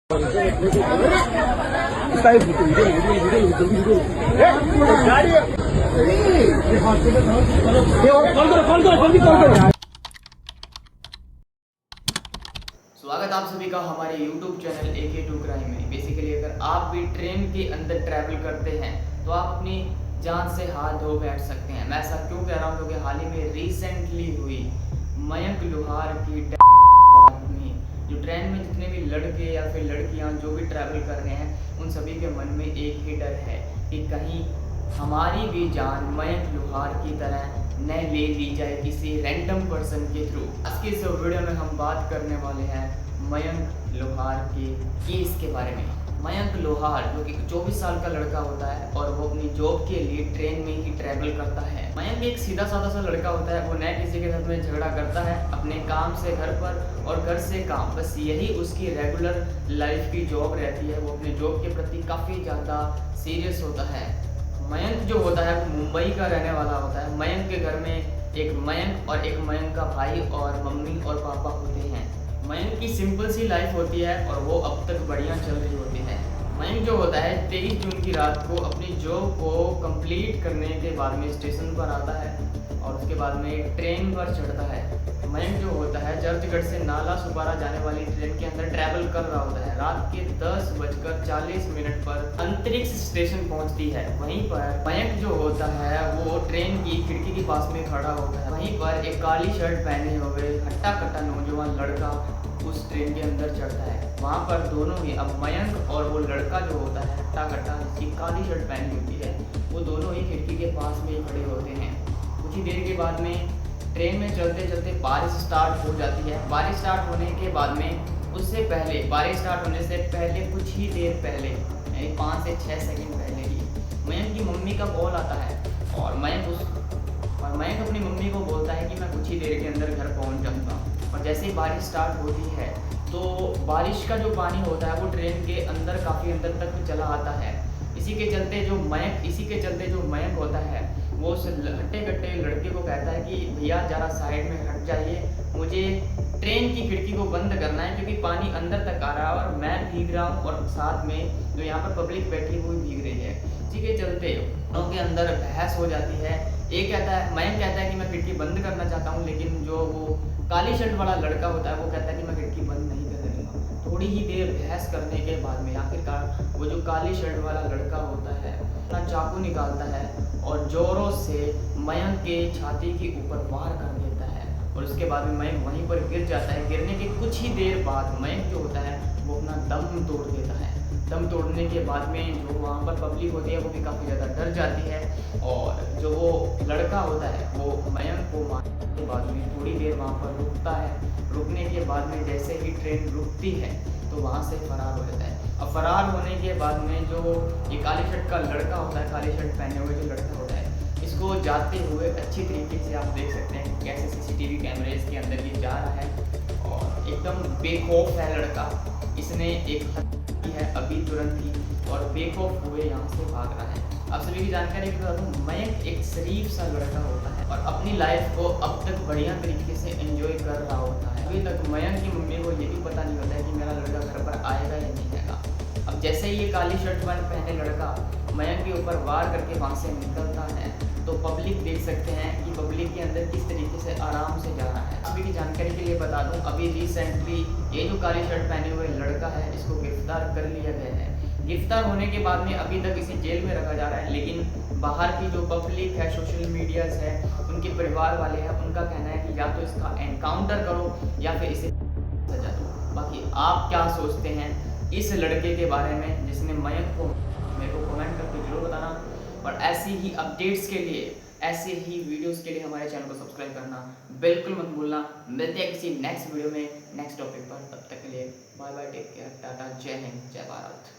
स्वागत आप सभी का हमारे YouTube चैनल AK2 क्राइम में। बेसिकली अगर आप भी ट्रेन के अंदर ट्रैवल करते हैं तो आप अपनी जान से हाथ धो बैठ सकते हैं। मैं ऐसा क्यों कह रहा हूँ क्योंकि हाल ही में रिसेंटली हुई मयंक लोहार की डेथ में जो ट्रेन में जितने भी लड़के या फिर लड़कियाँ जो भी ट्रैवल कर रहे हैं उन सभी के मन में एक ही डर है कि कहीं हमारी भी जान मयंक लोहार की तरह न ले ली जाए किसी रैंडम पर्सन के थ्रू। आज की इस वीडियो में हम बात करने वाले हैं मयंक लोहार के केस के बारे में। मयंक लोहार जो कि 24 साल का लड़का होता है और वो अपनी जॉब के लिए ट्रेन में ही ट्रैवल करता है। मयंक एक सीधा साधा सा लड़का होता है, वो न किसी के साथ में झगड़ा करता है, अपने काम से घर पर और घर से काम, बस यही उसकी रेगुलर लाइफ की जॉब रहती है। वो अपने जॉब के प्रति काफ़ी ज़्यादा सीरियस होता है। मयंक जो होता है वो मुंबई का रहने वाला होता है। मयंक के घर में एक मयंक और एक मयंक का भाई और मम्मी और पापा होते हैं। मयंक की सिंपल सी लाइफ होती है और वो अब तक बढ़िया चल रही होती है। मयंक जो होता है 23 जून की रात को अपनी जॉब को कंप्लीट करने के बाद में स्टेशन पर आता है और उसके बाद में एक ट्रेन पर चढ़ता है। मयंक जो होता है चर्चगढ़ से नाला सुपारा जाने वाली ट्रेन के अंदर ट्रैवल कर रहा होता है। रात के 10:40 पर अंतरिक्ष स्टेशन पहुंचती है। वहीं पर मयंक जो होता है वो ट्रेन की खिड़की के पास में खड़ा होता है। वहीं पर एक काली शर्ट पहने हुए हट्टा कट्टा नौजवान लड़का उस ट्रेन के अंदर चढ़ता है। वहाँ पर दोनों ही, अब मयंक और वो लड़का जो होता है हट्टा कट्टा जिसकी काली शर्ट पहनी होती है, वो दोनों ही खिड़की के पास में ही खड़े होते हैं। कुछ ही देर के बाद में ट्रेन में चलते चलते बारिश स्टार्ट हो जाती है। बारिश स्टार्ट होने के बाद में उससे पहले, बारिश स्टार्ट होने से पहले कुछ ही देर पहले, यानी 5 से 6 सेकंड पहले ही मयंक की मम्मी का कॉल आता है और मयंक अपनी मम्मी को बोलता है कि मैं कुछ ही देर के अंदर घर पहुंच जाऊंगा। और जैसे ही बारिश स्टार्ट होती है तो बारिश का जो पानी होता है वो ट्रेन के अंदर काफ़ी अंदर तक चला आता है। इसी के चलते जो मयंक होता है वो उस हट्टे कट्टे लड़के को कहता है कि भैया ज़रा साइड में हट जाइए, मुझे ट्रेन की खिड़की को बंद करना है क्योंकि पानी अंदर तक आ रहा है और मैं भीग रहा हूँ और साथ में जो यहाँ पर पब्लिक बैठी हुई भीग रही है। इसी के चलते दोनों के अंदर बहस हो जाती है। मयंक कहता है कि मैं खिड़की बंद करना चाहता हूँ, लेकिन जो वो काली शर्ट वाला लड़का होता है वो कहता है कि मैं खिड़की बंद नहीं करने दूँगा। थोड़ी ही देर बहस करने के बाद में आखिरकार वो जो काली शर्ट वाला लड़का होता है अपना चाकू निकालता है और जोरों से मयंक के छाती के ऊपर वार कर देता है और उसके बाद में मयंक वहीं पर गिर जाता है। गिरने के कुछ ही देर बाद मयंक जो होता है वो अपना दम तोड़ देता है। दम तोड़ने के बाद में जो वहाँ पर पब्लिक होती है वो भी काफ़ी ज़्यादा डर जाती है और जो वो लड़का होता है वो मयंक को मारने के बाद में थोड़ी देर वहाँ पर रुकता है। रुकने के बाद में जैसे ही ट्रेन रुकती है तो वहाँ से फरार हो जाता है। अब फरार होने के बाद में जो ये काली शर्ट का लड़का होता है, काली शर्ट पहने हुए जो लड़का होता है, इसको जाते हुए अच्छी तरीके से आप देख सकते हैं कैसे CCTV कैमरेज के अंदर ये जा रहा है और एकदम बेखौफ है लड़का। इसने एक है अभी तुरंत ही और बेखौफ हुए यहाँ से भाग रहा है। आप सभी की जानकारी के बता दूँ, मयंक एक शरीफ सा लड़का होता है और अपनी लाइफ को अब तक बढ़िया तरीके से एंजॉय कर रहा होता है। अभी तक मयंक की मम्मी को ये भी पता नहीं होता है कि मेरा लड़का घर पर आएगा या नहीं आएगा। अब जैसे ही ये काली शर्ट पहने लड़का मयंक के ऊपर वार करके वहाँ से निकलता है तो पब्लिक देख सकते हैं कि पब्लिक के अंदर किस तरीके से आराम से जा रहा है। अभी की जानकारी के लिए बता दूं, अभी रिसेंटली ये जो काली शर्ट पहने हुए लड़का है इसको गिरफ्तार कर लिया गया है। गिरफ्तार होने के बाद में अभी तक इसे जेल में रखा जा रहा है, लेकिन बाहर की जो पब्लिक है, सोशल मीडियाज है, उनके परिवार वाले हैं, उनका कहना है कि या तो इसका एनकाउंटर करो या फिर इसे सजा दो। बाकी आप क्या सोचते हैं इस लड़के के बारे में जिसने मयंक को, मेरे को कमेंट करके जरूर बताना। और ऐसी ही अपडेट्स के लिए, ऐसे ही वीडियोस के लिए हमारे चैनल को सब्सक्राइब करना बिल्कुल मत भूलना। मिलते हैं किसी नेक्स्ट वीडियो में नेक्स्ट टॉपिक पर। तब तक के लिए bye bye, take care, tata, जय हिंद, जय भारत।